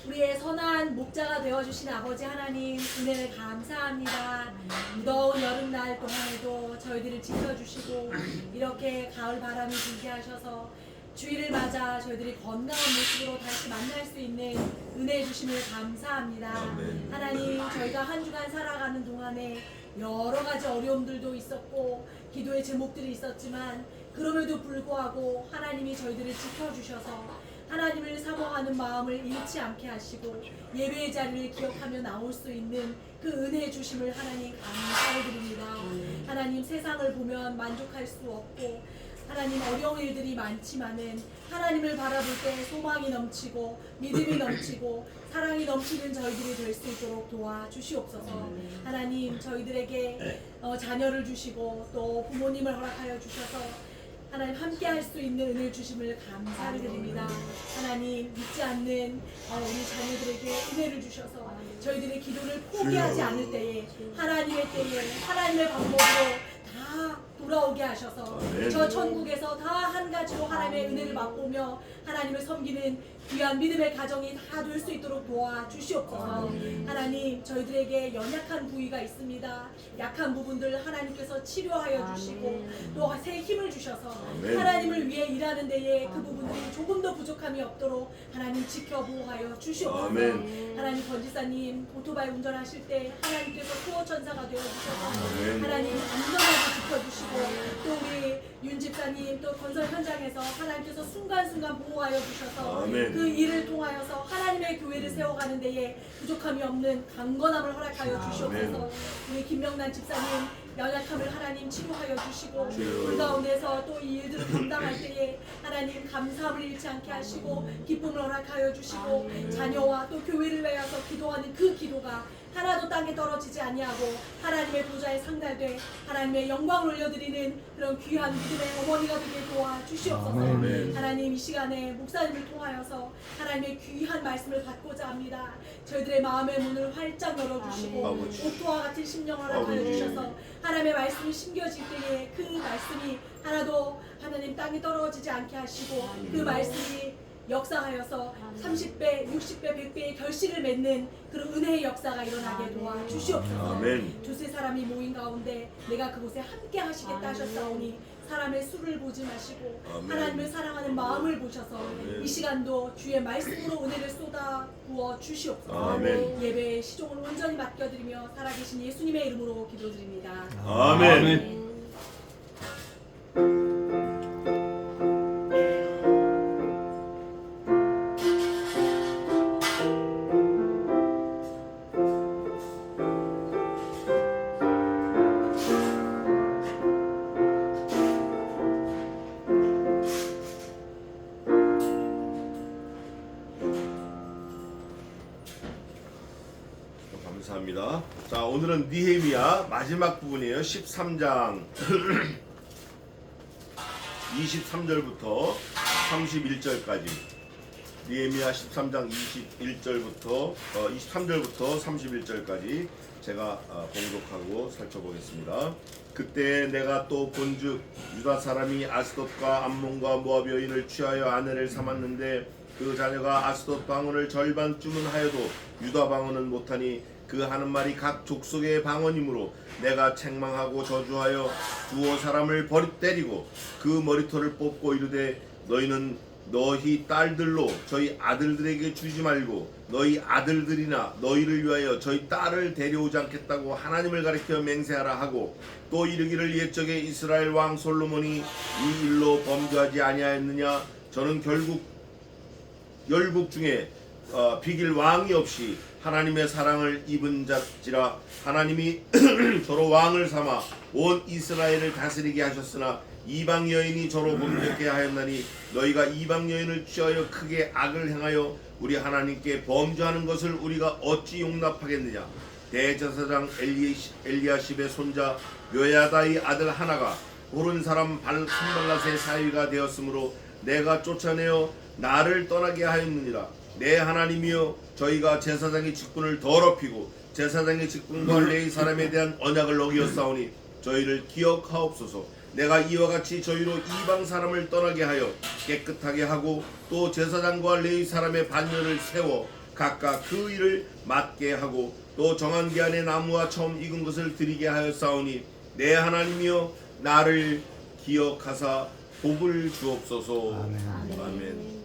우리의 선한 목자가 되어주신 아버지 하나님 은혜를 감사합니다. 무더운 여름날 동안에도 저희들을 지켜주시고 이렇게 가을 바람이 불게 하셔서 주일을 맞아 저희들이 건강한 모습으로 다시 만날 수 있는 은혜 주심을 감사합니다. 하나님, 저희가 한 주간 살아가는 동안에 여러 가지 어려움들도 있었고 기도의 제목들이 있었지만 그럼에도 불구하고 하나님이 저희들을 지켜주셔서 하나님을 사모하는 마음을 잃지 않게 하시고 예배의 자리를 기억하며 나올 수 있는 그 은혜 주심을 하나님 감사를 드립니다. 하나님, 세상을 보면 만족할 수 없고 하나님 어려운 일들이 많지만은 하나님을 바라볼 때 소망이 넘치고 믿음이 넘치고 사랑이 넘치는 저희들이 될 수 있도록 도와주시옵소서. 하나님, 저희들에게 자녀를 주시고 또 부모님을 허락하여 주셔서 하나님 함께 할 수 있는 은혜를 주심을 감사를 드립니다. 하나님, 믿지 않는 우리 자녀들에게 은혜를 주셔서 저희들의 기도를 포기하지 않을 때에 하나님의 때에 하나님의 방법으로 다 돌아오게 하셔서 저 천국에서 다 한 가지로 하나님의 은혜를 맛보며 하나님을 섬기는 귀한 믿음의 가정이 다 될 수 있도록 도와주시옵소서. 하나님, 저희들에게 연약한 부위가 있습니다. 약한 부분들 하나님께서 치료하여 주시고 또 새 힘을 주셔서 하나님을 위해 일하는 데에 그 부분들이 조금 더 부족함이 없도록 하나님 지켜보호하여 주시옵소서. 하나님, 권지사님 오토바이 운전하실 때 하나님께서 수호천사가 되어주셔서 하나님 안전하게 지켜주시고 또 우리 윤 집사님 또 건설 현장에서 하나님께서 순간순간 보호하여 주셔서 그 일을 통하여서 하나님의 교회를 세워가는 데에 부족함이 없는 강건함을 허락하여 주시옵소서. 우리 김명란 집사님 연약함을 하나님 치료하여 주시고 그 가운데서 또 이 일들을 감당할 때에 하나님 감사함을 잃지 않게 하시고 기쁨을 허락하여 주시고 자녀와 또 교회를 위하여서 기도하는 그 기도가 하나도 땅에 떨어지지 아니하고 하나님의 보좌에 상달돼 하나님의 영광을 올려드리는 그런 귀한 믿음의 어머니가 되게 도와주시옵소서. 하나님, 이 시간에 목사님을 통하여서 하나님의 귀한 말씀을 받고자 합니다. 저희들의 마음의 문을 활짝 열어주시고 옥토와 같은 심령을 허락하여 주셔서 하나님의 말씀이 심겨질 때에 그 말씀이 하나도 하나님 땅에 떨어지지 않게 하시고 그 말씀이 역사하여서 30배, 60배, 100배의 결실을 맺는 그런 은혜의 역사가 일어나게 도와주시옵소서. 두세 사람이 모인 가운데 내가 그곳에 함께 하시겠다 하셨사오니 사람의 수를 보지 마시고 하나님을 사랑하는 마음을 보셔서 이 시간도 주의 말씀으로 은혜를 쏟아 부어 주시옵소서. 예배의 시종을 온전히 맡겨드리며 살아계신 예수님의 이름으로 기도드립니다. 아멘. 감사합니다. 자, 오늘은 느헤미야 마지막 부분이에요. 13장 23절부터 31절까지. 느헤미야 13장 23절부터 31절까지 제가 봉독하고 살펴보겠습니다. 그때 내가 또 본즉 유다 사람이 아스돗과 암몬과 모압 여인을 취하여 아내를 삼았는데 그 자녀가 아스돗 방언을 절반쯤은 하여도 유다 방언은 못하니 그 하는 말이 각 족속의 방언이므로 내가 책망하고 저주하여 두어 사람을 때리고 그 머리털을 뽑고 이르되 너희는 너희 딸들로 저희 아들들에게 주지 말고 너희 아들들이나 너희를 위하여 저희 딸을 데려오지 않겠다고 하나님을 가리켜 맹세하라 하고 또 이르기를 옛적에 이스라엘 왕 솔로몬이 이 일로 범죄하지 아니하였느냐. 저는 결국 열국 중에 비길 왕이 없이 하나님의 사랑을 입은 자지라. 하나님이 저로 왕을 삼아 온 이스라엘을 다스리게 하셨으나 이방 여인이 저로 범죄케 하였나니 너희가 이방 여인을 취하여 크게 악을 행하여 우리 하나님께 범죄하는 것을 우리가 어찌 용납하겠느냐. 대제사장 엘리야십의 손자 요야다의 아들 하나가 고른 사람 산발랏의 사위가 되었으므로 내가 쫓아내어 나를 떠나게 하였느니라. 내 하나님이여, 저희가 제사장의 직분을 더럽히고 제사장의 직분과 레위 사람에 대한 언약을 어기었사오니 저희를 기억하옵소서. 내가 이와 같이 저희로 이방 사람을 떠나게 하여 깨끗하게 하고 또 제사장과 레위 사람의 반열을 세워 각각 그 일을 맡게 하고 또 정한 기한에 나무와 처음 익은 것을 드리게 하였사오니 내 하나님이여 나를 기억하사 복을 주옵소서. 아멘.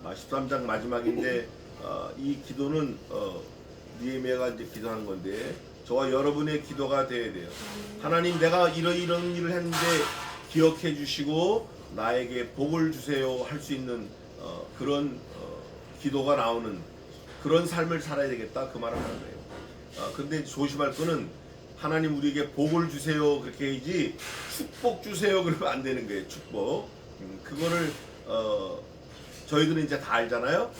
13장 마지막인데 이 기도는 느헤미야가 이제 기도하는 건데 저와 여러분의 기도가 돼야 돼요. 하나님, 내가 이런 일을 했는데 기억해 주시고 나에게 복을 주세요 할 수 있는 그런 기도가 나오는 그런 삶을 살아야 되겠다, 그 말을 하는 거예요. 근데 조심할 거는 하나님 우리에게 복을 주세요 그렇게 해야지 축복 주세요 그러면 안 되는 거예요. 축복. 그거를 저희들은 이제 다 알잖아요.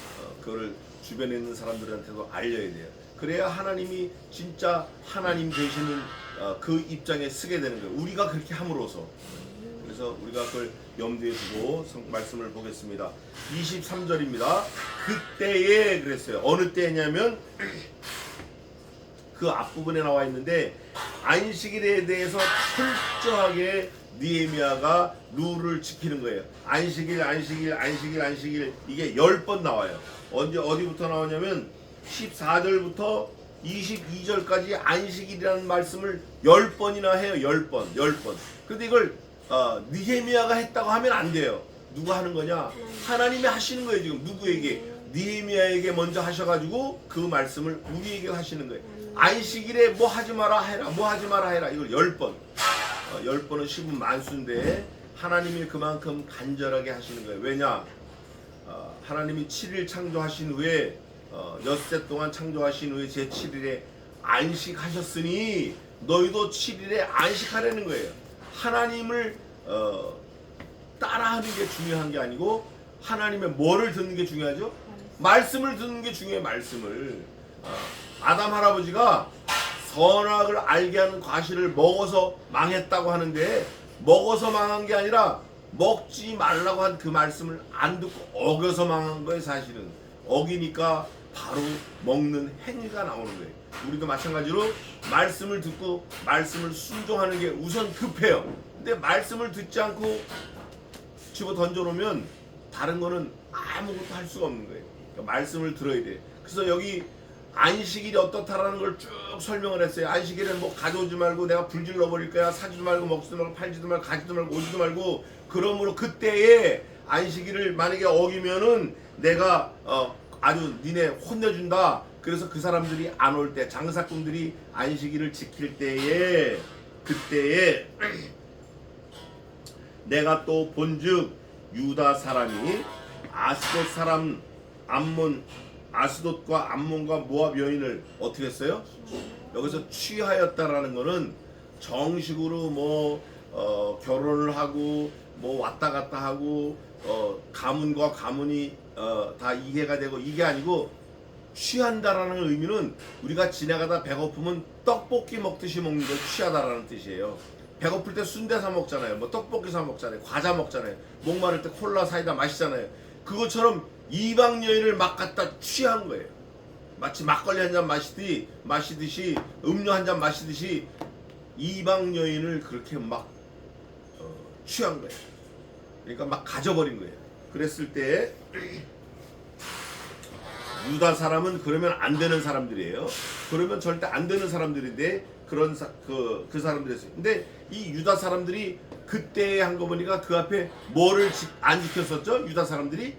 그거를 주변에 있는 사람들한테도 알려야 돼요. 그래야 하나님이 진짜 하나님 되시는 그 입장에 서게 되는 거예요. 우리가 그렇게 함으로써. 그래서 우리가 그걸 염두에 두고 말씀을 보겠습니다. 23절입니다. 그때에 그랬어요. 어느 때냐면 그 앞부분에 나와 있는데 안식일에 대해서 철저하게 느헤미야가 룰을 지키는 거예요. 안식일 이게 10번 나와요. 어디부터 나오냐면 14절부터 22절까지 안식일이라는 말씀을 10번이나 해요. 10번. 근데 이걸 느헤미야가 했다고 하면 안 돼요. 누가 하는 거냐? 하나님이 하시는 거예요. 지금 누구에게? 느헤미야에게 먼저 하셔가지고 그 말씀을 우리에게 하시는 거예요. 안식일에 뭐 하지 마라 해라, 뭐 하지 마라 해라. 이걸 10번. 10번은 10은 만수인데 하나님이 그만큼 간절하게 하시는 거예요. 왜냐? 하나님이 7일 창조하신 후에 엿새 동안 창조하신 후에 제7일에 안식하셨으니 너희도 7일에 안식하라는 거예요. 하나님을 따라하는 게 중요한 게 아니고 하나님의 뭐를 듣는 게 중요하죠? 말씀을 듣는 게 중요해요. 말씀을. 아담 할아버지가 선악을 알게 하는 과실을 먹어서 망했다고 하는데 먹어서 망한 게 아니라 먹지 말라고 한 그 말씀을 안 듣고 어겨서 망한 거예요. 사실은 어기니까 바로 먹는 행위가 나오는 거예요. 우리도 마찬가지로 말씀을 듣고 말씀을 순종하는 게 우선 급해요. 근데 말씀을 듣지 않고 집어 던져놓으면 다른 거는 아무것도 할 수가 없는 거예요. 그러니까 말씀을 들어야 돼. 그래서 여기 안식일이 어떻다라는 걸 쭉 설명을 했어요. 안식일은 뭐 가져오지 말고 내가 불질러 버릴 거야. 사지도 말고 먹지도 말고 팔지도 말고 가지도 말고 오지도 말고. 그러므로 그때에 안식일을 만약에 어기면은 내가 아주 니네 혼내준다. 그래서 그 사람들이 안 올 때, 장사꾼들이 안식일을 지킬 때에 그때에 내가 또 본즉 유다 사람이 아스돗 사람 아스돗과 암몬과 모압 여인을 어떻게 했어요? 여기서 취하였다라는 거는 정식으로 결혼을 하고 뭐 왔다 갔다 하고 가문과 가문이 다 이해가 되고 이게 아니고 취한다라는 의미는 우리가 지나가다 배고프면 떡볶이 먹듯이 먹는 걸 취하다라는 뜻이에요. 배고플 때 순대 사 먹잖아요. 뭐 떡볶이 사 먹잖아요. 과자 먹잖아요. 목마를 때 콜라 사이다 마시잖아요. 그것처럼 이방 여인을 막 갖다 취한 거예요. 마치 막걸리 한 잔 마시듯이 음료 한 잔 마시듯이 이방 여인을 그렇게 막 취한 거예요. 그러니까 막 가져버린 거예요. 그랬을 때 유다 사람은 그러면 안 되는 사람들이에요. 그러면 절대 안 되는 사람들인데 그 사람들이었어요. 근데 이 유다 사람들이 그때 한 거 보니까 그 앞에 뭐를 안 지켰었죠? 유다 사람들이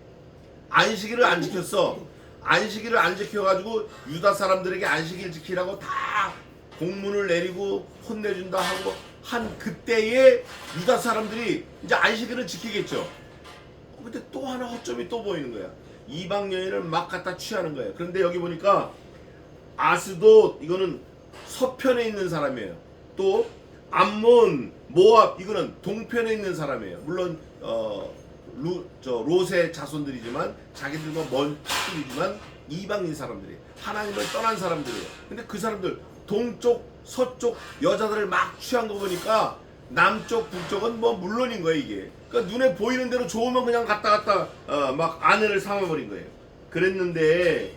안식일을 안 지켰어. 안식일을 안 지켜가지고 유다 사람들에게 안식일 지키라고 다 공문을 내리고 혼내준다 하고 한 그때에 유다 사람들이 이제 안식일을 지키겠죠. 근데 또 하나 허점이 또 보이는 거야. 이방 여인을 막 갖다 취하는 거예요. 그런데 여기 보니까 아스돗 이거는 서편에 있는 사람이에요. 또 암몬, 모압 이거는 동편에 있는 사람이에요. 물론 롯의 자손들이지만 자기들과 먼 친구이지만 이방인 사람들이에요. 하나님을 떠난 사람들이에요. 근데 그 사람들 동쪽, 서쪽 여자들을 막 취한 거 보니까 남쪽, 북쪽은 뭐 물론인 거예요 이게. 그러니까 눈에 보이는 대로 좋으면 그냥 갔다 막 아내를 삼아버린 거예요. 그랬는데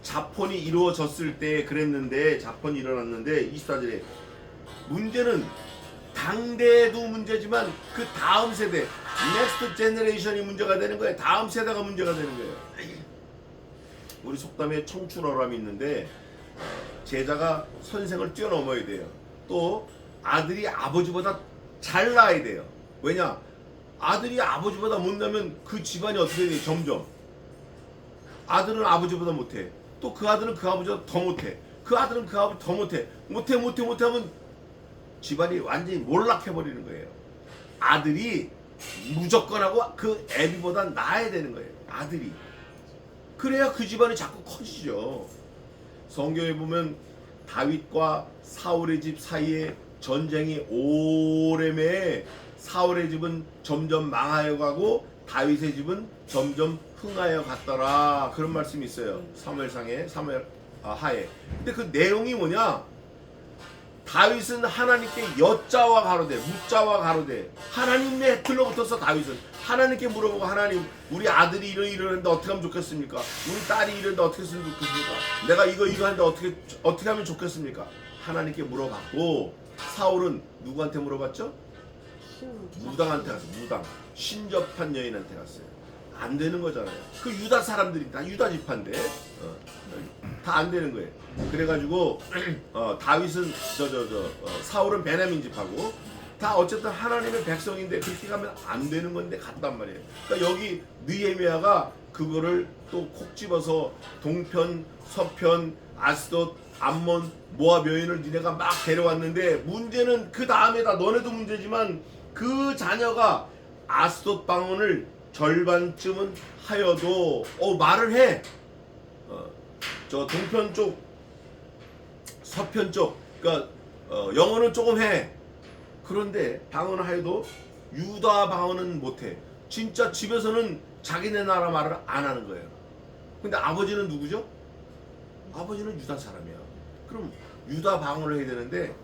자폰이 이루어졌을 때 그랬는데 자폰이 일어났는데 24절에 문제는 당대도 문제지만 그 다음 세대 넥스트 제너레이션이 문제가 되는 거예요. 다음 세대가 문제가 되는 거예요. 우리 속담에 청출어람이 있는데 제자가 선생을 뛰어넘어야 돼요. 또 아들이 아버지보다 잘 나야 돼요. 왜냐? 아들이 아버지보다 못나면 그 집안이 어떻게 돼? 점점 아들은 아버지보다 못해. 또 그 아들은 그 아버지보다 더 못해. 그 아들은 그 아버지 더 못해. 못해 하면 집안이 완전히 몰락해버리는 거예요. 아들이 무조건 하고 그 애비보다 나아야 되는 거예요. 아들이. 그래야 그 집안이 자꾸 커지죠. 성경에 보면 다윗과 사울의 집 사이에 전쟁이 오래매 사울의 집은 점점 망하여 가고 다윗의 집은 점점 흥하여 갔더라. 그런 말씀이 있어요. 사무엘상에 하에. 근데 그 내용이 뭐냐? 다윗은 하나님께 여자와 가로되 묻자와 가로되 하나님에 들러붙어서 다윗은 하나님께 물어보고 하나님 우리 아들이 이러는데 어떻게 하면 좋겠습니까? 우리 딸이 이러는데 어떻게 했으면 좋겠습니까? 내가 이거 하는데 어떻게 하면 좋겠습니까? 하나님께 물어봤고 사울은 누구한테 물어봤죠? 무당한테 갔어요. 무당 신접한 여인한테 갔어요. 안 되는 거잖아요. 그 유다 사람들이 다 유다 지파인데 다 안 되는 거예요. 그래가지고 다윗은 사울은 베냐민 지파고 다 어쨌든 하나님의 백성인데 그렇게 가면 안 되는 건데 갔단 말이에요. 그러니까 여기 느헤미야가 그거를 또 콕 집어서 동편, 서편, 아스돗, 암몬, 모압 여인을 니네가 막 데려왔는데 문제는 그 다음에다 너네도 문제지만 그 자녀가 아스돗 방언을 절반쯤은 하여도 말을 해. 저 동편 쪽, 서편 쪽, 그러니까 영어는 조금 해. 그런데 방언을 하여도 유다 방언은 못해. 진짜 집에서는 자기네 나라 말을 안 하는 거예요. 근데 아버지는 누구죠? 아버지는 유다 사람이야. 그럼 유다 방언을 해야 되는데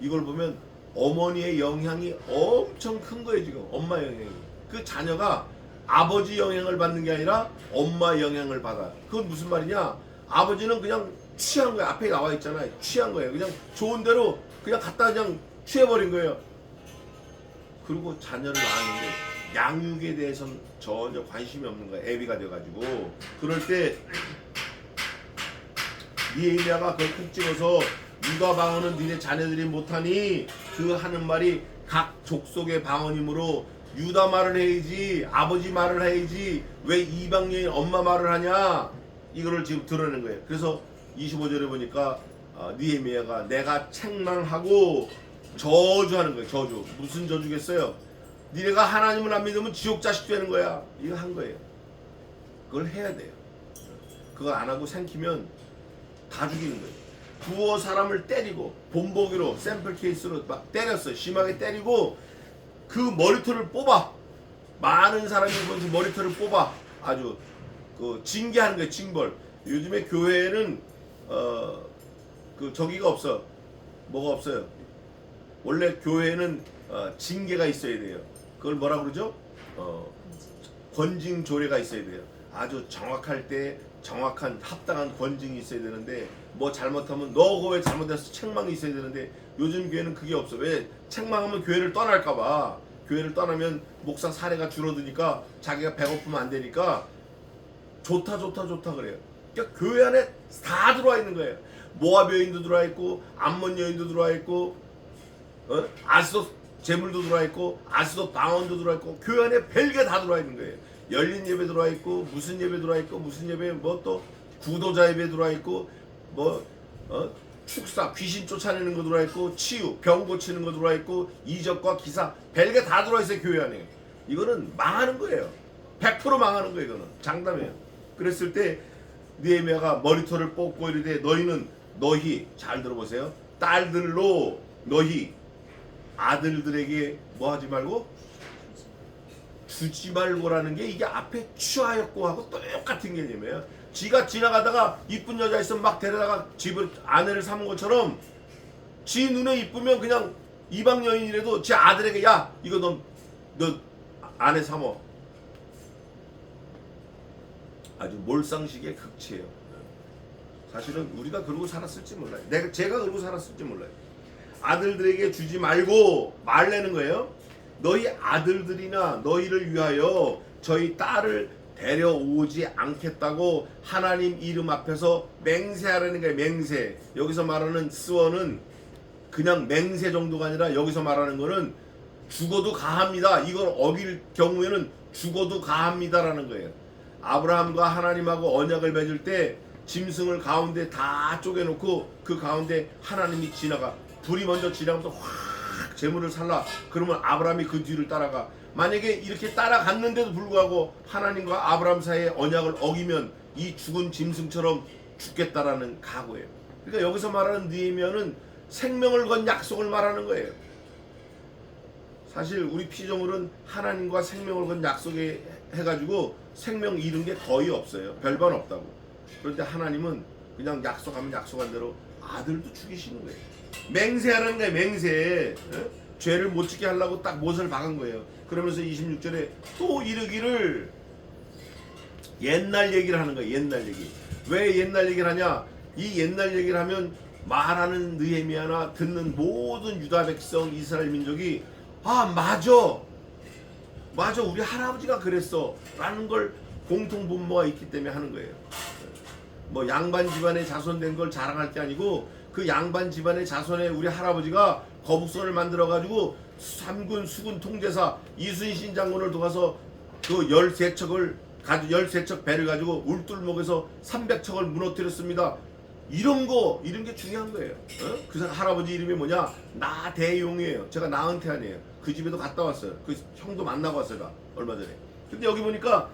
이걸 보면 어머니의 영향이 엄청 큰 거예요. 지금 엄마 영향이. 그 자녀가 아버지 영향을 받는 게 아니라 엄마 영향을 받아. 그건 무슨 말이냐? 아버지는 그냥 취한 거야. 앞에 나와 있잖아요. 취한 거예요. 그냥 좋은 대로 그냥 갖다 그냥 취해버린 거예요. 그리고 자녀를 낳았는데 양육에 대해서는 전혀 관심이 없는 거야. 애비가 돼가지고. 그럴 때 느헤미야가 그걸 콕 집어서 유다 방언은 니네 자녀들이 못하니 그 하는 말이 각 족속의 방언이므로 유다 말을 해야지 아버지 말을 해야지 왜 이방 여인 엄마 말을 하냐 이거를 지금 드러내는 거예요. 그래서 25절에 보니까 느헤미야가 내가 책망하고 저주하는 거예요. 저주. 무슨 저주겠어요? 니네가 하나님을 안 믿으면 지옥 자식 되는 거야. 이거 한 거예요. 그걸 해야 돼요. 그걸 안 하고 생기면 다 죽이는 거예요. 두어 사람을 때리고 본보기로 샘플 케이스로 막 때렸어요. 심하게 때리고 그 머리털을 뽑아. 많은 사람이 보면서 머리털을 뽑아. 아주 그 징계하는 거예요. 징벌. 요즘에 교회에는 그 저기가 없어. 뭐가 없어요. 원래 교회에는 징계가 있어야 돼요. 그걸 뭐라 그러죠? 권징 조례가 있어야 돼요. 아주 정확할 때 정확한 합당한 권징이 있어야 되는데 뭐 잘못하면 너 그거 왜 잘못했어 책망이 있어야 되는데 요즘 교회는 그게 없어. 왜? 책망하면 교회를 떠날까봐. 교회를 떠나면 목사 사례가 줄어드니까 자기가 배고프면 안 되니까 좋다 그래요. 그러니까 교회 안에 다 들어와 있는 거예요. 모압 여인도 들어와 있고 암몬 여인도 들어와 있고 아스돗 재물도 들어와 있고 아스돗 방언도 들어와 있고 교회 안에 별게 다 들어와 있는 거예요. 열린 예배 들어와 있고 무슨 예배 들어와 있고 무슨 예배 뭐 또 구도자 예배 들어와 있고 뭐 축사 귀신 쫓아내는 거 들어와 있고 치유 병 고치는 거 들어와 있고 이적과 기사 별게 다 들어와 있어요. 교회 안에. 이거는 망하는 거예요. 100% 망하는 거예요. 이거는 장담이에요. 그랬을 때 느헤미야가 머리털을 뽑고 이르되 너희 잘 들어보세요. 딸들로 너희 아들들에게 뭐 하지 말고 주지 말고라는 게 이게 앞에 취하였고 하고 똑같은 개념이에요. 지가 지나가다가 이쁜 여자 있으면 막 데려다가 집을 아내를 삼은 것처럼 지 눈에 이쁘면 그냥 이방 여인이라도 지 아들에게 야 이거 너 아내 삼어. 아주 몰상식의 극치예요. 사실은 우리가 그러고 살았을지 몰라요. 제가 그러고 살았을지 몰라요. 아들들에게 주지 말고 말내는 거예요. 너희 아들들이나 너희를 위하여 저희 딸을 데려오지 않겠다고 하나님 이름 앞에서 맹세하라는 거예요. 맹세. 여기서 말하는 스원은 그냥 맹세 정도가 아니라 여기서 말하는 거는 죽어도 가합니다. 이걸 어길 경우에는 죽어도 가합니다라는 거예요. 아브라함과 하나님하고 언약을 맺을 때 짐승을 가운데 다 쪼개놓고 그 가운데 하나님이 지나가. 불이 먼저 지나가면서 확 재물을 살라. 그러면 아브라함이 그 뒤를 따라가. 만약에 이렇게 따라갔는데도 불구하고 하나님과 아브라함 사이의 언약을 어기면 이 죽은 짐승처럼 죽겠다라는 각오예요. 그러니까 여기서 말하는 느헤미야는 생명을 건 약속을 말하는 거예요. 사실 우리 피조물은 하나님과 생명을 건 약속에 해가지고 생명 잃은 게 거의 없어요. 별반 없다고. 그런데 하나님은 그냥 약속하면 약속한 대로 아들도 죽이시는 거예요. 맹세하는 거예요. 맹세. 죄를 못 짓게 하려고 딱 못을 박은 거예요. 그러면서 26절에 또 이르기를 옛날 얘기를 하는 거예요. 옛날 얘기. 왜 옛날 얘기를 하냐? 이 옛날 얘기를 하면 말하는 느헤미야나 듣는 모든 유다 백성 이스라엘 민족이 아 맞아 우리 할아버지가 그랬어 라는 걸 공통 분모가 있기 때문에 하는 거예요. 뭐 양반 집안의 자손된 걸 자랑할 게 아니고 그 양반 집안의 자손의 우리 할아버지가 거북선을 만들어 가지고 삼군 수군 통제사 이순신 장군을 도와서 그 13척을 가지고 13척 배를 가지고 울돌목에서 300척을 무너뜨렸습니다. 이런 게 중요한 거예요. 그 할아버지 이름이 뭐냐? 나대용이에요. 제가 나은태안이에요. 그 집에도 갔다 왔어요. 그 형도 만나고 왔어요. 얼마 전에. 근데 여기 보니까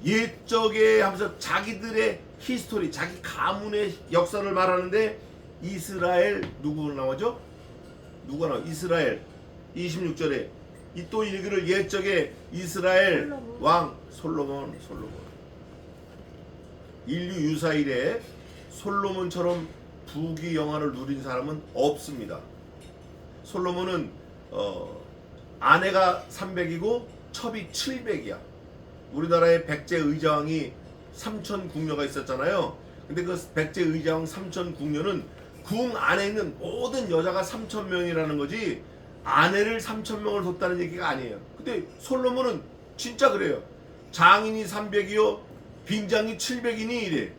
옛적에 하면서 자기들의 히스토리, 자기 가문의 역사를 말하는데 이스라엘 누구 나오죠? 누가 나와? 이스라엘 26절에 이 또 이르기를 옛적에 이스라엘 왕 솔로몬 인류 유사 이래 솔로몬처럼 부귀 영화를 누린 사람은 없습니다. 솔로몬은 아내가 300이고 첩이 700이야. 우리나라에 백제 의자왕이 삼천 궁녀가 있었잖아요. 근데 그 백제 의자왕 삼천 궁녀는 궁 안에 있는 모든 여자가 3,000명이라는 거지 아내를 3,000명을 뒀다는 얘기가 아니에요. 근데 솔로몬은 진짜 그래요. 장인이 300이요 빈장이 700이니 이래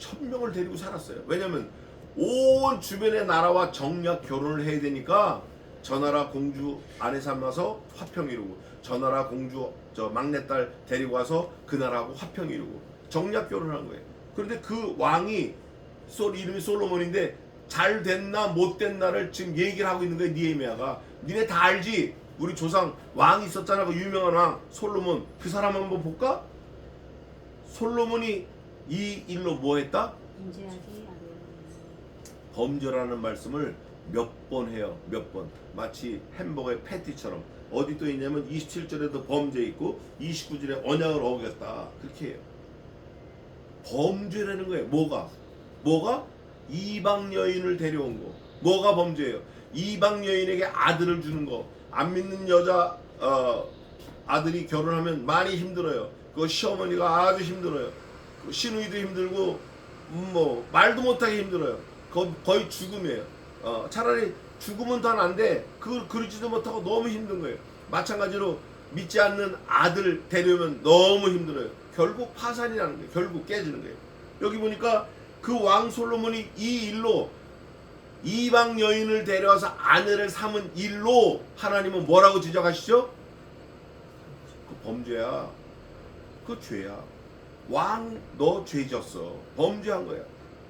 1,000명을 데리고 살았어요. 왜냐면 온 주변의 나라와 정략 결혼을 해야 되니까 저 나라 공주 아내 삼아서 화평 이루고 저 나라 공주 저 막내딸 데리고 와서 그 나라하고 화평 이루고 정략 결혼한 거예요. 그런데 그 왕이 이름이 솔로몬인데 잘 됐나 못 됐나를 지금 얘기를 하고 있는 거예요. 느헤미야가. 니네 다 알지? 우리 조상 왕이 있었잖아. 그 유명한 왕 솔로몬. 그 사람 한번 볼까? 솔로몬이 이 일로 뭐 했다? 범죄라는 말씀을 몇 번 해요. 몇 번. 마치 햄버거의 패티처럼. 어디 또 있냐면 27절에도 범죄 있고 29절에 언약을 어겼다. 그렇게 해요. 범죄라는 거예요. 뭐가? 이방 여인을 데려온 거. 뭐가 범죄예요? 이방 여인에게 아들을 주는 거. 안 믿는 여자 아들이 결혼하면 많이 힘들어요. 그 시어머니가 아주 힘들어요. 그 시누이도 힘들고 뭐 말도 못하게 힘들어요. 거의 죽음이에요. 차라리 죽으면 더 난데 그러지도 못하고 너무 힘든 거예요. 마찬가지로 믿지 않는 아들 데려오면 너무 힘들어요. 결국 파산이 나는 거예요. 결국 깨지는 거예요. 여기 보니까 그 왕 솔로몬이 이 일로 이방 여인을 데려와서 아내를 삼은 일로 하나님은 뭐라고 지적하시죠? 그 범죄야. 그 죄야. 왕 너 죄졌어. 범죄한 거야.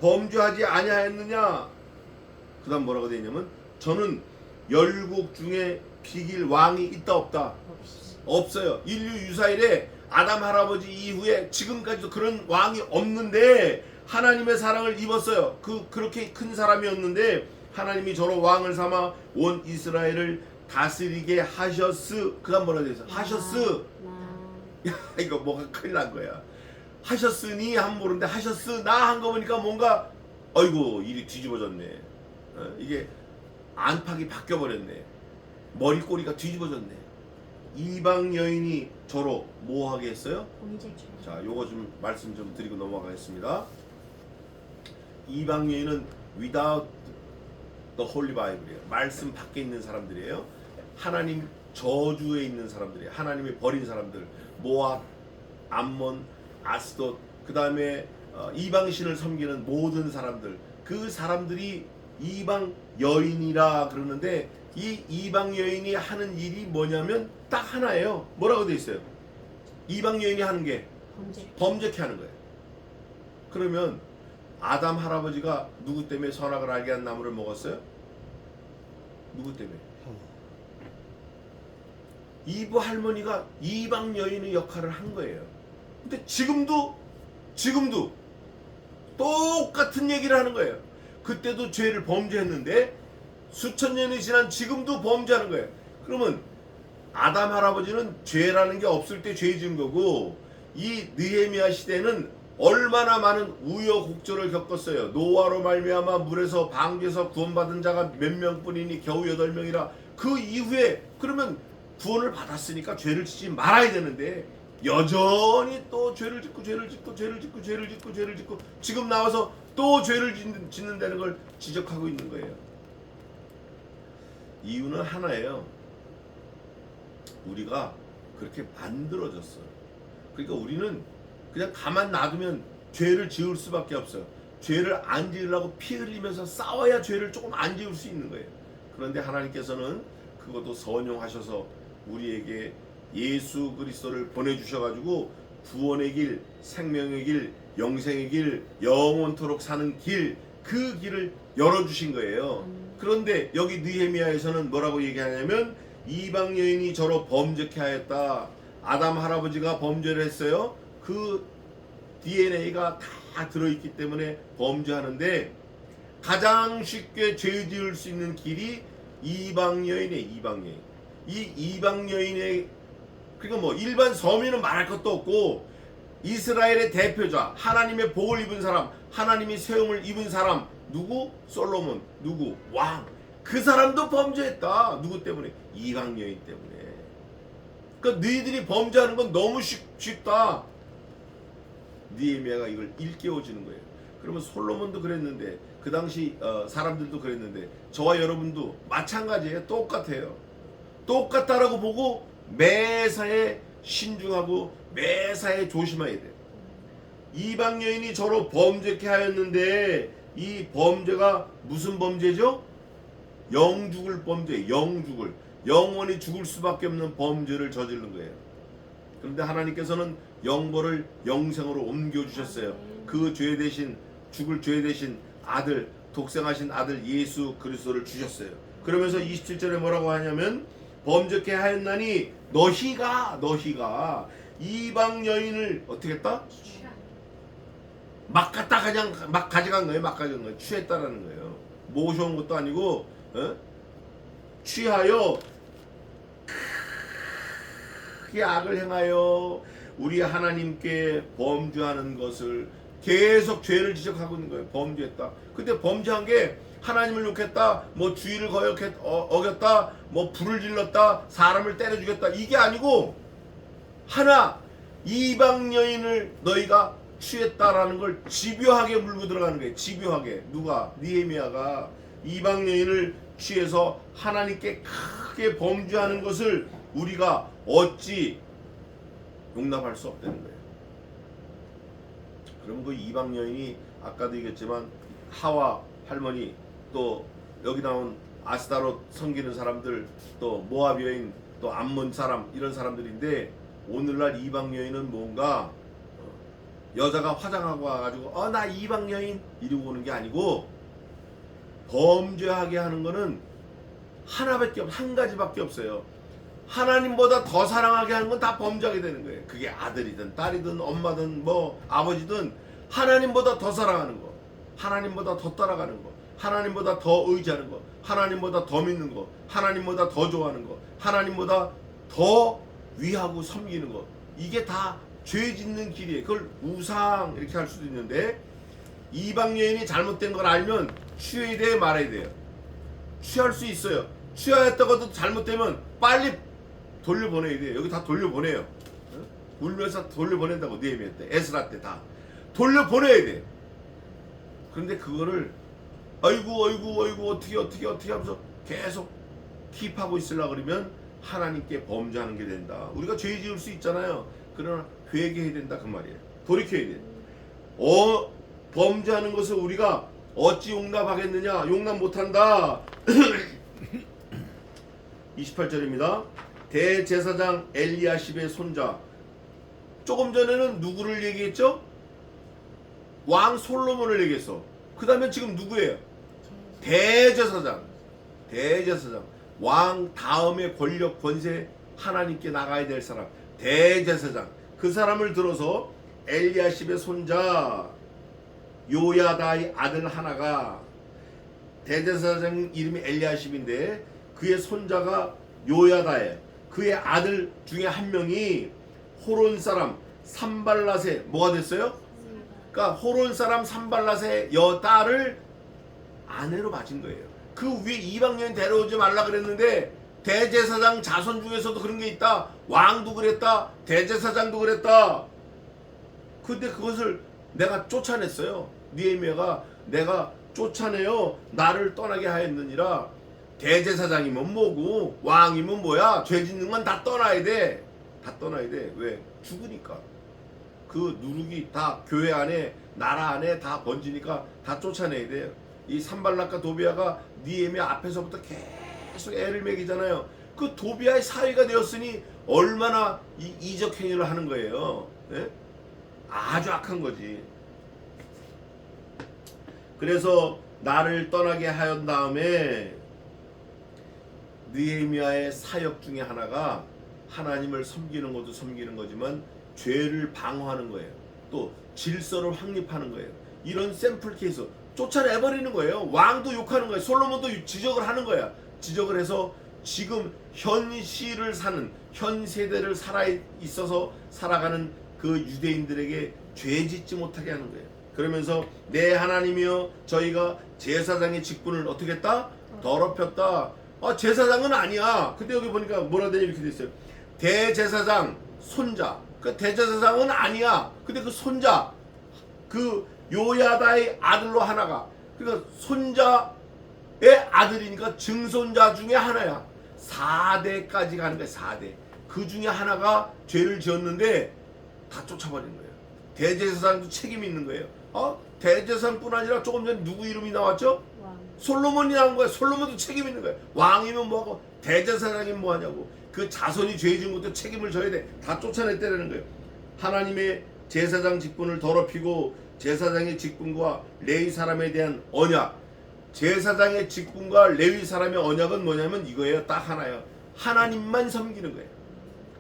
범죄하지 아니하였느냐? 그 다음 뭐라고 되어 있냐면 저는 열국 중에 비길 왕이 있다 없다? 없어요. 인류 유사일에 아담 할아버지 이후에 지금까지도 그런 왕이 없는데 하나님의 사랑을 입었어요. 그렇게 큰 사람이었는데 하나님이 저로 왕을 삼아 온 이스라엘을 다스리게 하셨으. 그 다음 뭐라 되어 있어? 하셨으. 야 이거 뭐가 큰일 난 거야. 하셨으니 한 모르는데 하셨으나 한 거 보니까 뭔가 어이구 일이 뒤집어졌네. 이게 안팎이 바뀌어버렸네. 머리꼬리가 뒤집어졌네. 이방 여인이 저로 뭐 하게 했어요? 자 요거 좀 말씀 좀 드리고 넘어가겠습니다. 이방 여인은 without the holy bible이에요. 말씀 밖에 있는 사람들이에요. 하나님 저주에 있는 사람들이에요. 하나님이 버린 사람들. 모압, 암몬, 아스돗, 그 다음에 이방신을 섬기는 모든 사람들, 그 사람들이 이방 여인이라 그러는데, 이 이방 여인이 하는 일이 뭐냐면 딱 하나예요. 뭐라고 돼 있어요? 이방 여인이 하는 게 범죄케 하는 거예요. 그러면 아담 할아버지가 누구 때문에 선악을 알게 한 나무를 먹었어요? 누구 때문에? 이브 할머니가 이방 여인의 역할을 한 거예요. 근데 지금도 똑같은 얘기를 하는 거예요. 그때도 죄를 범죄했는데 수천 년이 지난 지금도 범죄하는 거예요. 그러면 아담 할아버지는 죄라는 게 없을 때 죄 지은 거고, 이 느헤미야 시대는 얼마나 많은 우여곡절을 겪었어요. 노아로 말미암아 물에서 방주에서 구원받은 자가 몇 명뿐이니 겨우 8명이라. 그 이후에 그러면 구원을 받았으니까 죄를 짓지 말아야 되는데 여전히 또 죄를 짓고 지금 나와서 또 죄를 짓는다는 걸 지적하고 있는 거예요. 이유는 하나예요. 우리가 그렇게 만들어졌어요. 그러니까 우리는 그냥 가만 놔두면 죄를 지을 수밖에 없어요. 죄를 안 지으려고 피 흘리면서 싸워야 죄를 조금 안 지을 수 있는 거예요. 그런데 하나님께서는 그것도 선용하셔서 우리에게 예수 그리스도를 보내주셔가지고 구원의 길, 생명의 길, 영생의 길, 영원토록 사는 길, 그 길을 열어주신 거예요. 그런데 여기 느헤미야에서는 뭐라고 얘기하냐면, 이방 여인이 저로 범죄케 하였다. 아담 할아버지가 범죄를 했어요. 그 DNA가 다 들어있기 때문에 범죄하는데, 가장 쉽게 죄 지을 수 있는 길이 이방 여인의 이방 여인. 이 이방 여인의, 그러니까 뭐 일반 서민은 말할 것도 없고, 이스라엘의 대표자, 하나님의 복을 입은 사람, 하나님이 세움을 입은 사람, 누구? 솔로몬. 누구? 왕. 그 사람도 범죄했다. 누구 때문에? 이방 여인 때문에. 그러니까 너희들이 범죄하는 건 너무 쉽다. 느헤미야가 이걸 일깨워주는 거예요. 그러면 솔로몬도 그랬는데, 그 당시 사람들도 그랬는데, 저와 여러분도 마찬가지예요. 똑같아요. 똑같다라고 보고 매사에 신중하고 매사에 조심해야 돼요. 이방 여인이 저로 범죄케 하였는데, 이 범죄가 무슨 범죄죠? 영죽을 범죄, 영죽을, 영원히 죽을 수밖에 없는 범죄를 저지른 거예요. 그런데 하나님께서는 영벌을 영생으로 옮겨주셨어요. 그 죄 대신, 죽을 죄 대신 아들, 독생하신 아들 예수 그리스도를 주셨어요. 그러면서 27절에 뭐라고 하냐면, 범죄케 하였나니 너희가 이방 여인을 어떻게 했다? 막 갖다 그냥 막 가져간 거예요. 막 가져간 거예요. 취했다라는 거예요. 모셔온 것도 아니고, 취하여 크게 악을 행하여 우리 하나님께 범죄하는 것을, 계속 죄를 지적하고 있는 거예요. 범죄했다. 근데 범죄한 게 하나님을 욕했다, 뭐 주의를 어겼다, 뭐 불을 질렀다, 사람을 때려 죽였다, 이게 아니고 하나, 이방 여인을 너희가 취했다라는 걸 집요하게 물고 들어가는 거예요. 집요하게. 누가? 느헤미야가 이방 여인을 취해서 하나님께 크게 범죄하는 것을 우리가 어찌 용납할 수 없다는 거예요. 그럼 그 이방 여인이 아까도 얘기했지만 하와 할머니, 또 여기 나온 아스타롯 섬기는 사람들, 또 모압 여인, 또 암몬 사람, 이런 사람들인데, 오늘날 이방 여인은 뭔가 여자가 화장하고 와가지고 나 이방 여인 이러고 오는 게 아니고, 범죄하게 하는 거는 한 가지밖에 없어요. 하나님보다 더 사랑하게 하는 건 다 범죄하게 되는 거예요. 그게 아들이든 딸이든 엄마든 뭐 아버지든 하나님보다 더 사랑하는 거, 하나님보다 더 따라가는 거, 하나님보다 더 의지하는 거, 하나님보다 더 믿는 거, 하나님보다 더 좋아하는 거, 하나님보다 더 위하고 섬기는 거, 이게 다 죄 짓는 길이에요. 그걸 우상 이렇게 할 수도 있는데, 이방 여인이 잘못된 걸 알면 취해야 돼요, 말아야 돼요? 취할 수 있어요. 취하였다고도 잘못되면 빨리 돌려보내야 돼요. 여기 다 돌려보내요. 울면서 돌려보낸다고. 느헤미야 때, 에스라 때 다 돌려보내야 돼. 그런데 그거를 아이고 어떻게 하면서 계속 킵하고 있으려고 그러면 하나님께 범죄하는 게 된다. 우리가 죄 지을 수 있잖아요. 그러나 회개해야 된다 그 말이에요. 돌이켜야 돼. 범죄하는 것을 우리가 어찌 용납하겠느냐? 용납 못한다. 28절입니다. 대제사장 엘리야십의 손자. 조금 전에는 누구를 얘기했죠? 왕 솔로몬을 얘기했어. 그 다음에 지금 누구예요? 대제사장. 대제사장. 왕 다음에 권력 권세 하나님께 나가야 될 사람. 대제사장. 그 사람을 들어서 엘리야십의 손자 요야다의 아들 하나가, 대제사장 이름이 엘리야십인데 그의 손자가 요야다예요. 그의 아들 중에 한 명이 호론 사람 산발랏의 뭐가 됐어요? 그러니까 호론 사람 산발랏의 여딸을 아내로 맞은 거예요. 그 위에 이방 여인 데려오지 말라 그랬는데 대제사장 자손 중에서도 그런 게 있다. 왕도 그랬다. 대제사장도 그랬다. 근데 그것을 내가 쫓아냈어요. 느헤미야가 내가 쫓아내요. 나를 떠나게 하였느니라. 대제사장이면 뭐고 왕이면 뭐야. 죄 짓는 건 다 떠나야 돼. 다 떠나야 돼. 왜? 죽으니까. 그 누룩이 다 교회 안에 나라 안에 다 번지니까 다 쫓아내야 돼요. 이 산발락과 도비아가 느헤미야 앞에서부터 계속 애를 먹이잖아요. 그 도비아의 사위가 되었으니 얼마나 이적 행위를 하는 거예요. 예? 아주 악한 거지. 그래서 나를 떠나게 하였 다음에 느헤미야의 사역 중에 하나가 하나님을 섬기는 것도 섬기는 거지만 죄를 방어하는 거예요. 또 질서를 확립하는 거예요. 이런 샘플 케이스 쫓아내버리는 거예요. 왕도 욕하는 거예요. 솔로몬도 지적을 하는 거야. 지적을 해서 지금 현 시를 사는 현 세대를 살아 있어서 살아가는 그 유대인들에게 죄 짓지 못하게 하는 거예요. 그러면서 내 하나님이여 저희가 제사장의 직분을 어떻게 했다? 더럽혔다. 제사장은 아니야. 근데 여기 보니까 뭐라 되냐 이렇게 돼 있어요. 대제사장 손자. 그 대제사장은 아니야. 근데 그 손자 그 요야다의 아들로 하나가, 그러니까 손자의 아들이니까 증손자 중에 하나야. 4대까지 가는 거야. 4대. 그 중에 하나가 죄를 지었는데 다 쫓아버린 거예요. 대제사장도 책임이 있는 거예요. 대제사장뿐 아니라 조금 전에 누구 이름이 나왔죠? 솔로몬이 나온 거야. 솔로몬도 책임 있는 거야. 왕이면 뭐하고 대제사장이면 뭐하냐고. 그 자손이 죄 지은 것도 책임을 져야 돼. 다 쫓아냈다는 거예요. 하나님의 제사장 직분을 더럽히고 제사장의 직분과 레위 사람에 대한 언약. 제사장의 직분과 레위 사람의 언약은 뭐냐면 이거예요. 딱 하나예요. 하나님만 섬기는 거예요.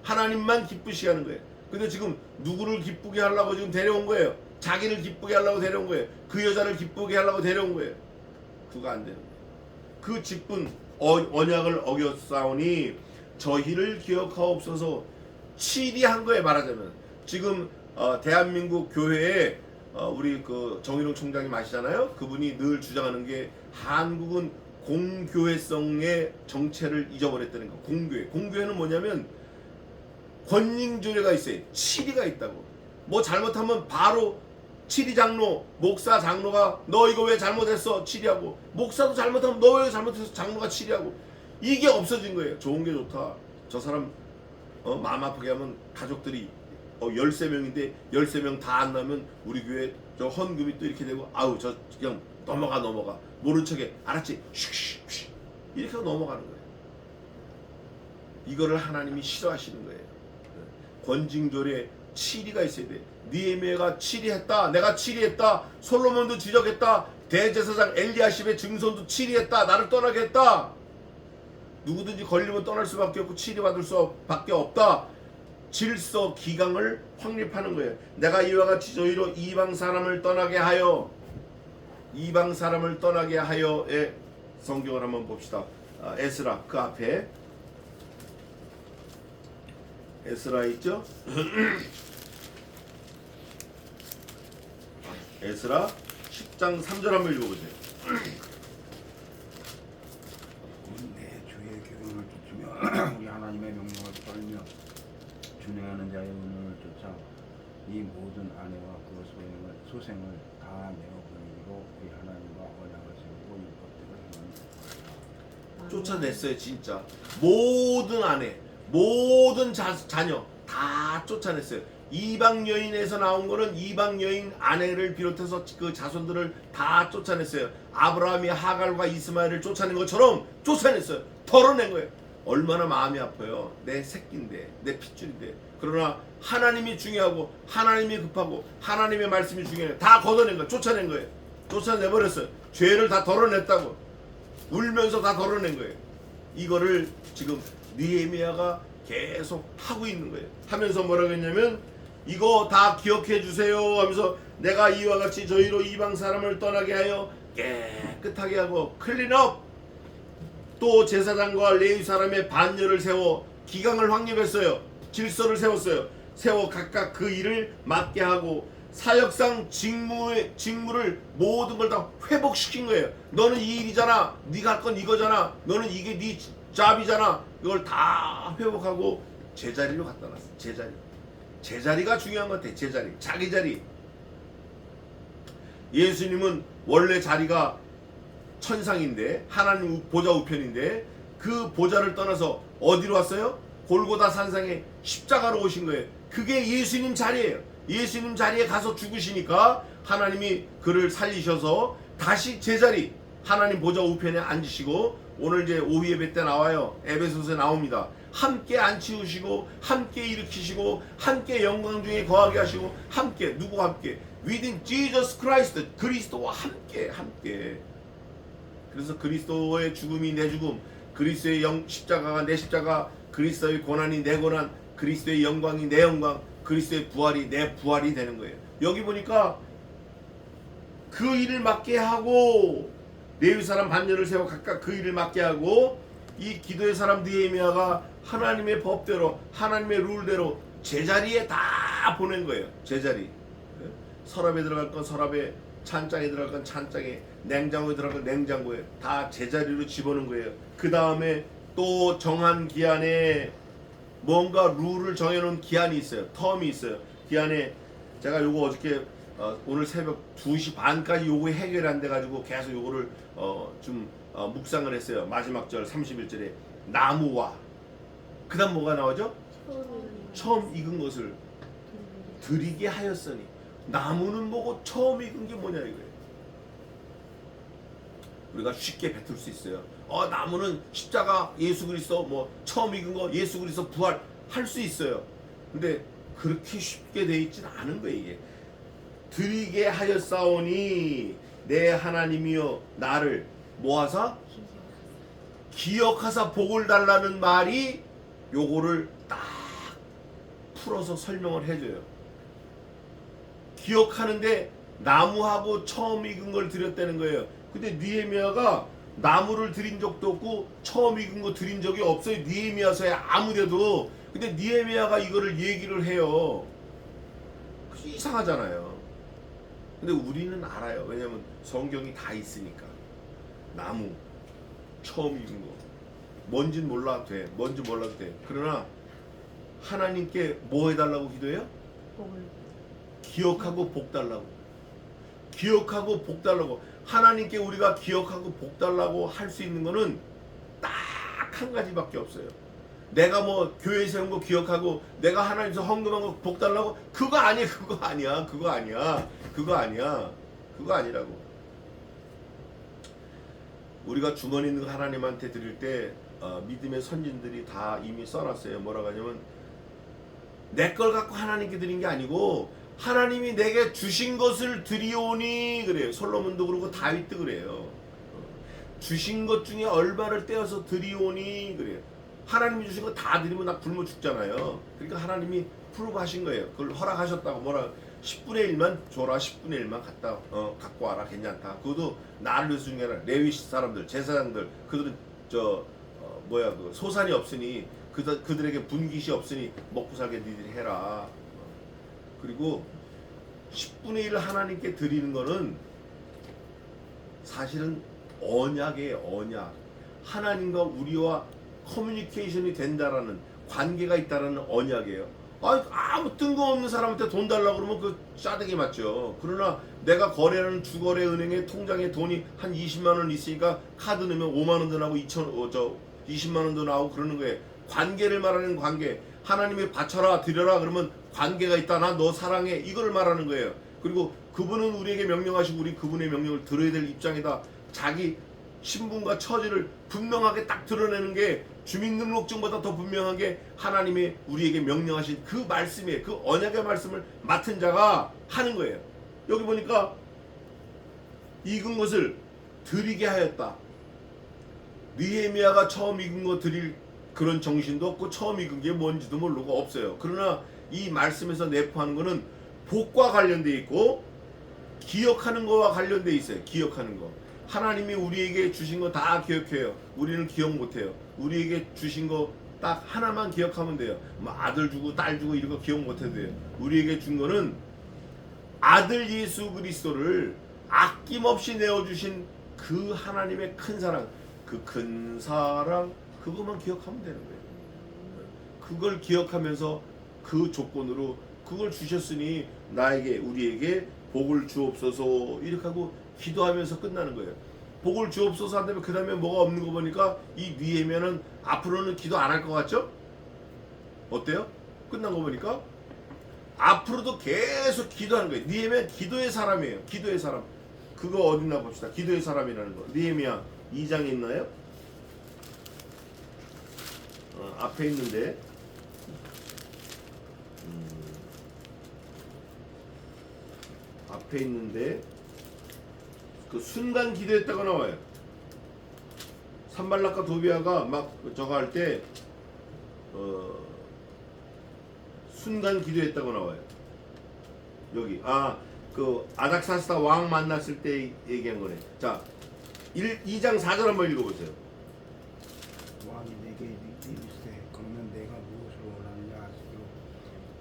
하나님만 기쁘시게 하는 거예요. 근데 지금 누구를 기쁘게 하려고 지금 데려온 거예요. 자기를 기쁘게 하려고 데려온 거예요. 그 여자를 기쁘게 하려고 데려온 거예요. 그거 안 되는 거예요. 그 직분 언약을 어겼사오니 저희를 기억하옵소서. 치리한 거예요. 말하자면 지금 대한민국 교회에 우리 그 정일홍 총장님 아시잖아요. 그분이 늘 주장하는 게 한국은 공교회성의 정체를 잊어버렸다는 거. 공교회는 뭐냐면 권징조례가 있어요. 치리가 있다고. 뭐 잘못하면 바로 치리 장로, 목사 장로가 너 이거 왜 잘못했어? 치리하고. 목사도 잘못하면 너 왜 잘못했어? 장로가 치리하고. 이게 없어진 거예요. 좋은 게 좋다. 저 사람 마음 아프게 하면 가족들이 13명인데 13명 다 안 나면 우리 교회 저 헌금이 또 이렇게 되고 아우 저 그냥 넘어가 모른 척해. 알았지? 슉슉슉 이렇게 하고 넘어가는 거예요. 이거를 하나님이 싫어하시는 거예요. 권징조례 치리가 있어야 돼. 느헤미야가 치리했다. 내가 치리했다. 솔로몬도 지적했다. 대제사장 엘리야십의 증손도 치리했다. 나를 떠나게 했다. 누구든지 걸리면 떠날 수밖에 없고 치리받을 수밖에 없다. 질서 기강을 확립하는 거예요. 내가 이와 같이 저희로 이방 사람을 떠나게 하여의 성경을 한번 봅시다. 에스라 그 앞에 에스라 있죠? 에스라 10장 3절 한번 읽어보세요. 내 주의 교훈을 쫓으며 우리 하나님의 명령을 따르며 준행하는 자의 은혜를 쫓아 이 모든 아내와 그 소생을 다 내어보내기로 우리 하나님과 언약을 세우고 율법대로 행하는 쫓아냈어요. 진짜 모든 아내 모든 자녀 다 쫓아냈어요. 이방 여인에서 나온 거는 이방 여인 아내를 비롯해서 그 자손들을 다 쫓아냈어요. 아브라함이 하갈과 이스마엘을 쫓아낸 것처럼 쫓아냈어요. 덜어낸 거예요. 얼마나 마음이 아파요. 내 새끼인데, 내 핏줄인데. 그러나 하나님이 중요하고 하나님이 급하고 하나님의 말씀이 중요해요. 다 걷어낸 거예요. 쫓아낸 거예요. 쫓아내버렸어요. 죄를 다 덜어냈다고. 울면서 다 덜어낸 거예요. 이거를 지금 느헤미야가 계속 하고 있는 거예요. 하면서 뭐라고 했냐면 이거 다 기억해 주세요 하면서 내가 이와 같이 저희로 이방 사람을 떠나게 하여 깨끗하게 하고 클린업, 또 제사장과 레위 사람의 반열을 세워 기강을 확립했어요. 질서를 세웠어요. 세워 각각 그 일을 맡게 하고 사역상 직무를 모든 걸 다 회복시킨 거예요. 너는 이 일이잖아. 네가 할 건 이거잖아. 너는 이게 네 잡이잖아. 이걸 다 회복하고 제자리로 갖다 놨어. 제자리가 중요한 것 같아. 제자리, 자기 자리. 예수님은 원래 자리가 천상인데 하나님 보좌 우편인데 그 보좌를 떠나서 어디로 왔어요? 골고다 산상에 십자가로 오신 거예요. 그게 예수님 자리예요. 예수님 자리에 가서 죽으시니까 하나님이 그를 살리셔서 다시 제자리 하나님 보좌 우편에 앉으시고 오늘 이제 오후 예배 때 나와요. 에베소서에 나옵니다. 함께 안치우시고 함께 일으키시고 함께 영광 중에 거하게 하시고 함께 누구와 함께? Within Jesus Christ, 그리스도와 함께. 그래서 그리스도의 죽음이 내 죽음, 그리스도의 십자가가 내 십자가, 그리스도의 고난이 내 고난, 그리스도의 영광이 내 영광, 그리스도의 부활이 내 부활이 되는 거예요. 여기 보니까 그 일을 맡게 하고 레위 사람 반열을 세워 각각 그 일을 맡게 하고 이 기도의 사람 느헤미야가 하나님의 법대로 하나님의 룰대로 제자리에 다 보낸 거예요. 제자리. 서랍에 들어갈 건 서랍에, 찬장에 들어갈 건 찬장에, 냉장고에 들어갈 건 냉장고에 다 제자리로 집어넣은 거예요. 그 다음에 또 정한 기한에 뭔가 룰을 정해놓은 기한이 있어요. 텀이 있어요. 기한에 제가 요거 어저께 오늘 새벽 2시 반까지 요거 해결이 안 돼가지고 계속 요거를 묵상을 했어요. 마지막 절 31절에 나무와 그 다음 뭐가 나오죠? 처음 익은 것을 드리게 하였으니. 나무는 뭐고 처음 익은 게 뭐냐 이거예요. 우리가 쉽게 뱉을 수 있어요. 나무는 십자가 예수 그리스도 뭐 처음 익은 거 예수 그리스도 부활 할 수 있어요. 근데 그렇게 쉽게 돼 있진 않은 거예요. 이게 드리게 하였사오니 내 하나님이여 나를 모아서 기억하사 복을 달라는 말이 요거를 딱 풀어서 설명을 해줘요. 기억하는데 나무하고 처음 익은 걸 드렸다는 거예요. 근데 느헤미야가 나무를 드린 적도 없고 처음 익은 거 드린 적이 없어요. 느헤미야서에 아무데도. 근데 느헤미야가 이거를 얘기를 해요. 이상하잖아요. 근데 우리는 알아요. 왜냐면 성경이 다 있으니까. 나무 처음 익은 거 뭔진 몰라도 돼. 뭔지 몰라도 돼. 그러나 하나님께 뭐 해달라고 기도해요? 기억하고 복 달라고. 기억하고 복 달라고. 하나님께 우리가 기억하고 복 달라고 할 수 있는 거는 딱 한 가지밖에 없어요. 내가 뭐 교회 세운 거 기억하고 내가 하나님께서 헌금한 거 복 달라고? 그거 아니야. 그거 아니라고. 우리가 주머니 있는 거 하나님한테 드릴 때 믿음의 선진들이 다 이미 써놨어요. 뭐라고 하냐면 내 걸 갖고 하나님께 드린 게 아니고 하나님이 내게 주신 것을 드리오니 그래요. 솔로몬도 그러고 다윗도 그래요. 주신 것 중에 얼마를 떼어서 드리오니 그래요. 하나님이 주신 거 다 드리면 나 굶어 죽잖아요. 그러니까 하나님이 프로브 하신 거예요. 그걸 허락하셨다고. 뭐라 10분의 1만 줘라. 10분의 1만 갖고 와라. 괜찮다. 그것도 나를 위해서 준 게 아니라 레위 사람들, 제사장들, 그들은 그 소산이 없으니 그들에게 분깃이 없으니 먹고 살게 니들이 해라. 그리고 10분의 1을 하나님께 드리는 거는 사실은 언약이에요. 언약. 하나님과 우리와 커뮤니케이션이 된다라는, 관계가 있다라는 언약이에요. 아무 뜬금없는 사람한테 돈 달라고 그러면 그 싸대기 맞죠. 그러나 내가 거래하는 주거래 은행에 통장에 돈이 한 20만 원 있으니까 카드 넣으면 5만 원도 나오고 20만 원도 나오고 그러는 거예요. 관계를 말하는 관계. 하나님이 바쳐라 드려라 그러면 관계가 있다. 나 너 사랑해. 이걸 말하는 거예요. 그리고 그분은 우리에게 명령하시고 우리 그분의 명령을 들어야 될 입장이다. 자기 신분과 처지를 분명하게 딱 드러내는 게 주민등록증보다 더 분명하게 하나님이 우리에게 명령하신 그 말씀에 그 언약의 말씀을 맡은 자가 하는 거예요. 여기 보니까 익은 것을 드리게 하였다. 느헤미야가 처음 익은 거 드릴 그런 정신도 없고 처음 익은 게 뭔지도 모르고 없어요. 그러나 이 말씀에서 내포하는 거는 복과 관련돼 있고 기억하는 거와 관련돼 있어요. 기억하는 거. 하나님이 우리에게 주신 거 다 기억해요. 우리는 기억 못해요. 우리에게 주신 거 딱 하나만 기억하면 돼요. 뭐 아들 주고 딸 주고 이런 거 기억 못해도 돼요. 우리에게 준 거는 아들 예수 그리스도를 아낌없이 내어주신 그 하나님의 큰 사랑, 그 큰 사랑 그것만 기억하면 되는 거예요. 그걸 기억하면서 그 조건으로 그걸 주셨으니 나에게 우리에게 복을 주옵소서 이렇게 하고 기도하면서 끝나는 거예요. 복을 주옵소서 한 다음에 그 다음에 뭐가 없는 거 보니까 이 느헤미야는 앞으로는 기도 안 할 것 같죠? 어때요? 끝난 거 보니까 앞으로도 계속 기도하는 거예요. 느헤미야 기도의 사람이에요. 기도의 사람. 그거 어딨나 봅시다. 기도의 사람이라는 거. 느헤미야 2장에 있나요? 앞에 있는데 앞에 있는데 그 순간 기도했다고 나와요. 산발락과 도비아가 막 저거 할 때 순간 기도했다고 나와요. 여기 그 아닥사스다 왕 만났을 때 얘기한 거네. 자 2장 4절 한번 읽어보세요. 왕이 내게 이르시되 그러면 내가 무엇을 원하느냐 하시기로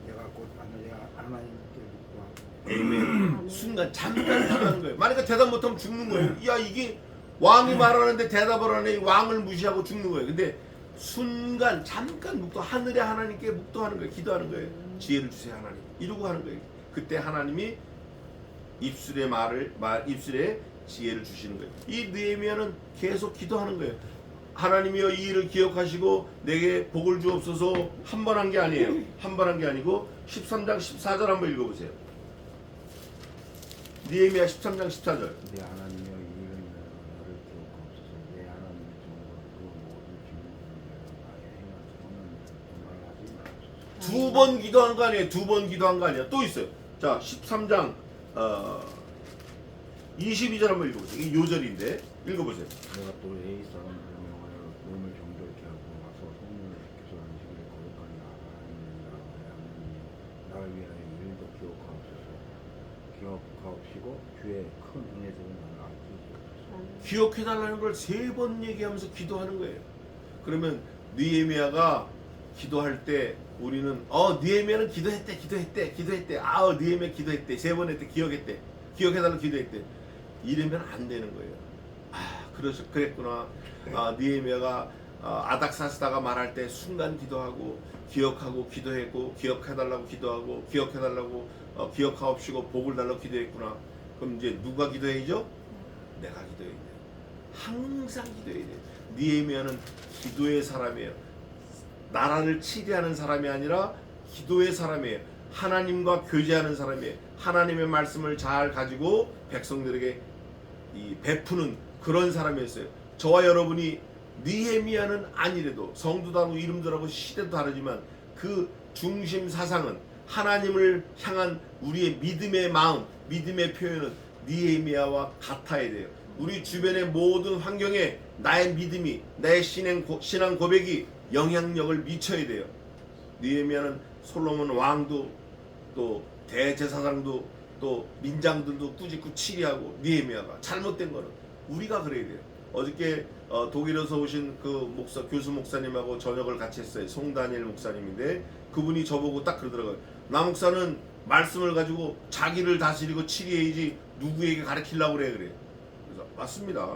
내가 곧 하늘의 하나님께 묵도하고 에이멘. 순간 잠깐 기도하는 거예요. 만약에 대답 못하면 죽는 거예요. 야 이게 왕이 말하는데 대답을 안 해. 왕을 무시하고 죽는 거예요. 근데 순간 잠깐 묵도 하늘의 하나님께 묵도하는 거예요. 기도하는 거예요. 지혜를 주세요 하나님. 이러고 하는 거예요. 그때 하나님이 입술에 지혜를 주시는 거예요. 이 느헤미야는 계속 기도하는 거예요. 하나님이여 이 일을 기억하시고 내게 복을 주옵소서. 한 번 한 게 아니에요. 한 번 한 게 아니고 13장 14절 한번 읽어보세요. 느헤미야 13장 14절. 내 하나님이여 이 일을 너를 기억하옵소서. 내 하나님의 정과 그 모든 주민들을 나의 행한 선은 도말하지 마옵소서. 두 번 기도한 거 아니에요. 두 번 기도한 거 아니야. 또 있어요. 자 13장 22절 한번 읽어보세요. 이게 요절인데 읽어보세요. 내가 또 에이 사람들을 명하여 몸을 정결케 하고 와서 성문을 지켜서 안식을 거룩하게 하라 하느니라. 나를 위하여 일도 기억하옵소서. 기억하옵시고 주의 큰 은혜들을 나를 알게 주옵소서. 기억해달라는 걸 세 번 얘기하면서 기도하는 거예요. 그러면 느헤미야가 기도할 때 우리는 느헤미야는 기도했대. 느헤미야 기도했대. 세 번 했대. 기억해달라고 기도했대. 이러면 안 되는 거예요. 그랬구나. 느헤미야가 아닥사스다가 말할 때 순간 기도하고 기억하고 기도했고 기억해달라고 기도하고 기억해달라고 기억하옵시고 복을 달라고 기도했구나. 그럼 이제 누가 기도해야죠? 내가 기도해야 돼요. 항상 기도해야 돼요. 느헤미야는 기도의 사람이에요. 나라를 치리하는 사람이 아니라 기도의 사람이에요. 하나님과 교제하는 사람이에요. 하나님의 말씀을 잘 가지고 백성들에게 베푸는 그런 사람이었어요. 저와 여러분이 느헤미야는 아니래도 성도도 이름들하고 시대도 다르지만 그 중심 사상은 하나님을 향한 우리의 믿음의 마음, 믿음의 표현은 느헤미야와 같아야 돼요. 우리 주변의 모든 환경에 나의 믿음이, 나의 신앙 고백이 영향력을 미쳐야 돼요. 느헤미야는 솔로몬 왕도 또 대제사장도 또 민장들도 꾸짖고 치리하고 느헤미야가 잘못된 거는 우리가 그래야 돼요. 어저께 독일에서 오신 그 교수 목사님하고 저녁을 같이 했어요. 송다니엘 목사님인데 그분이 저보고 딱 그러더라고요. 나 목사는 말씀을 가지고 자기를 다스리고 치리해야지 누구에게 가르치려고 그래. 그래서 맞습니다.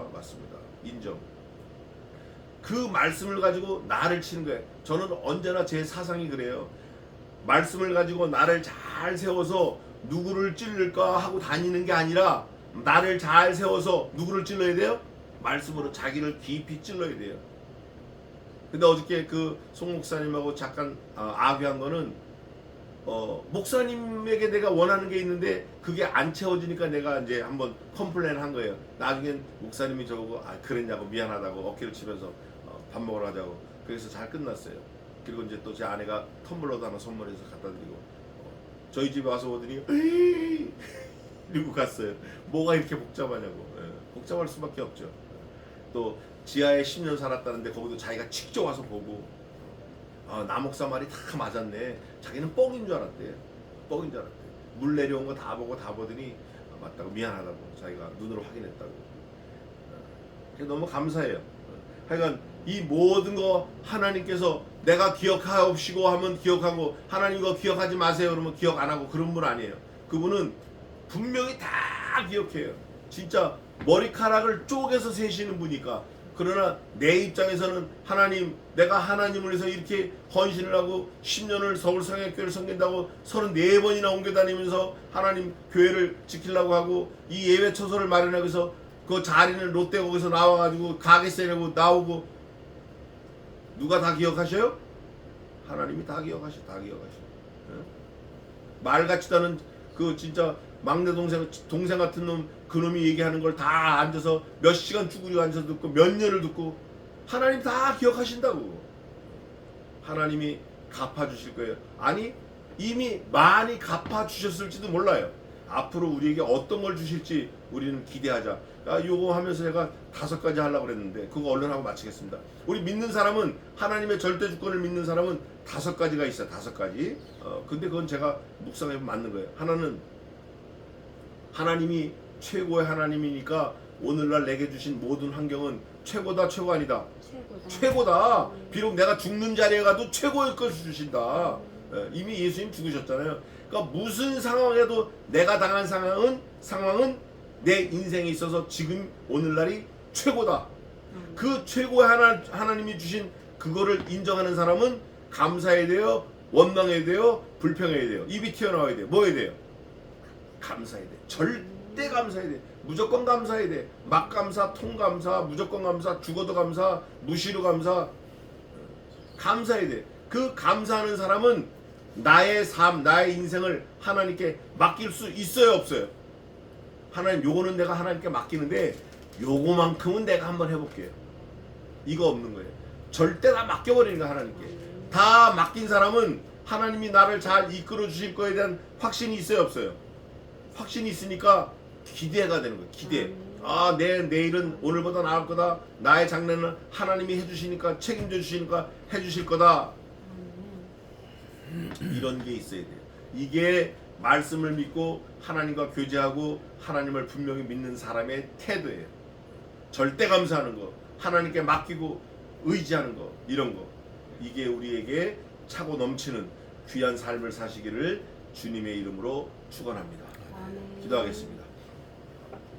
인정. 그 말씀을 가지고 나를 치는 거예요. 저는 언제나 제 사상이 그래요. 말씀을 가지고 나를 잘 세워서 누구를 찌를까 하고 다니는 게 아니라 나를 잘 세워서 누구를 찔러야 돼요? 말씀으로 자기를 깊이 찔러야 돼요. 근데 어저께 그 송 목사님하고 잠깐 악유한 거는 목사님에게 내가 원하는 게 있는데 그게 안 채워지니까 내가 이제 한번 컴플레인 한 거예요. 나중엔 목사님이 저보고 그랬냐고 미안하다고 어깨를 치면서 밥 먹으러 가자고. 그래서 잘 끝났어요. 그리고 이제 또 제 아내가 텀블러도 하나 선물해서 갖다 드리고 저희 집에 와서 오더니 이러고 갔어요. 뭐가 이렇게 복잡하냐고. 복잡할 수밖에 없죠. 또 지하에 10년 살았다는데 거기도 자기가 직접 와서 보고 나 목사 말이 다 맞았네. 자기는 뻥인 줄 알았대. 뻥인 줄 알았대. 물 내려온 거 다 보고 다 보더니 맞다고 미안하다고 자기가 눈으로 확인했다고. 그래서 너무 감사해요. 하여간 이 모든 거 하나님께서 내가 기억하옵시고 하면 기억하고 하나님 이거 기억하지 마세요 그러면 기억 안 하고 그런 분 아니에요. 그분은 분명히 다 기억해요. 진짜 머리카락을 쪼개서 세시는 분이니까. 그러나 내 입장에서는 하나님, 내가 하나님을 위해서 이렇게 헌신을 하고 10년을 서울성약교회를 섬긴다고 34번이나 옮겨다니면서 하나님 교회를 지키려고 하고 이 예배처소를 마련하기 위해서 그 자리는 롯데 거기서 나와가지고 가게 세려고 나오고 누가 다 기억하셔요? 하나님이 다 기억하셔. 다 기억하셔. 말 같지도 않은 그 진짜 막내 동생 같은 놈 그놈이 얘기하는 걸 다 앉아서 몇 시간 쭈그리고 앉아서 듣고 몇 년을 듣고 하나님 다 기억하신다고. 하나님이 갚아주실 거예요. 아니 이미 많이 갚아주셨을지도 몰라요. 앞으로 우리에게 어떤 걸 주실지 우리는 기대하자. 요거 하면서 제가 5가지 하려고 그랬는데 그거 얼른 하고 마치겠습니다. 우리 믿는 사람은 하나님의 절대 주권을 믿는 사람은 5가지가 있어요. 5가지. 근데 그건 제가 묵상해 보면 맞는 거예요. 하나는 하나님이 최고의 하나님이니까 오늘날 내게 주신 모든 환경은 최고다 최고 아니다. 최고다. 비록 내가 죽는 자리에 가도 최고의 것을 주신다. 이미 예수님 죽으셨잖아요. 그러니까 무슨 상황에도 내가 당한 상황은 내 인생에 있어서 지금 오늘날이 최고다. 그 최고의 하나님이 주신 그거를 인정하는 사람은 감사해야 돼요. 원망해야 돼요. 불평해야 돼요. 입이 튀어나와야 돼요. 뭐 해야 돼요? 감사해야 돼. 절대 감사해야 돼. 무조건 감사해야 돼. 막감사, 통감사, 무조건 감사, 죽어도 감사, 무시로 감사. 감사해야 돼. 그 감사하는 사람은 나의 삶, 나의 인생을 하나님께 맡길 수 있어요, 없어요? 하나님, 요거는 내가 하나님께 맡기는데 요거만큼은 내가 한번 해볼게요. 이거 없는 거예요. 절대 다 맡겨버리는 거야, 하나님께. 다 맡긴 사람은 하나님이 나를 잘 이끌어 주실 거에 대한 확신이 있어요, 없어요? 확신이 있으니까 기대가 되는 거예요. 기대. 내 내일은 오늘보다 나을 거다. 나의 장래는 하나님이 해주시니까 책임져 주시니까 해주실 거다. 이런 게 있어야 돼요. 이게 말씀을 믿고 하나님과 교제하고 하나님을 분명히 믿는 사람의 태도예요. 절대 감사하는 거, 하나님께 맡기고 의지하는 거, 이런 거. 이게 우리에게 차고 넘치는 귀한 삶을 사시기를 주님의 이름으로 축원합니다. 기도하겠습니다.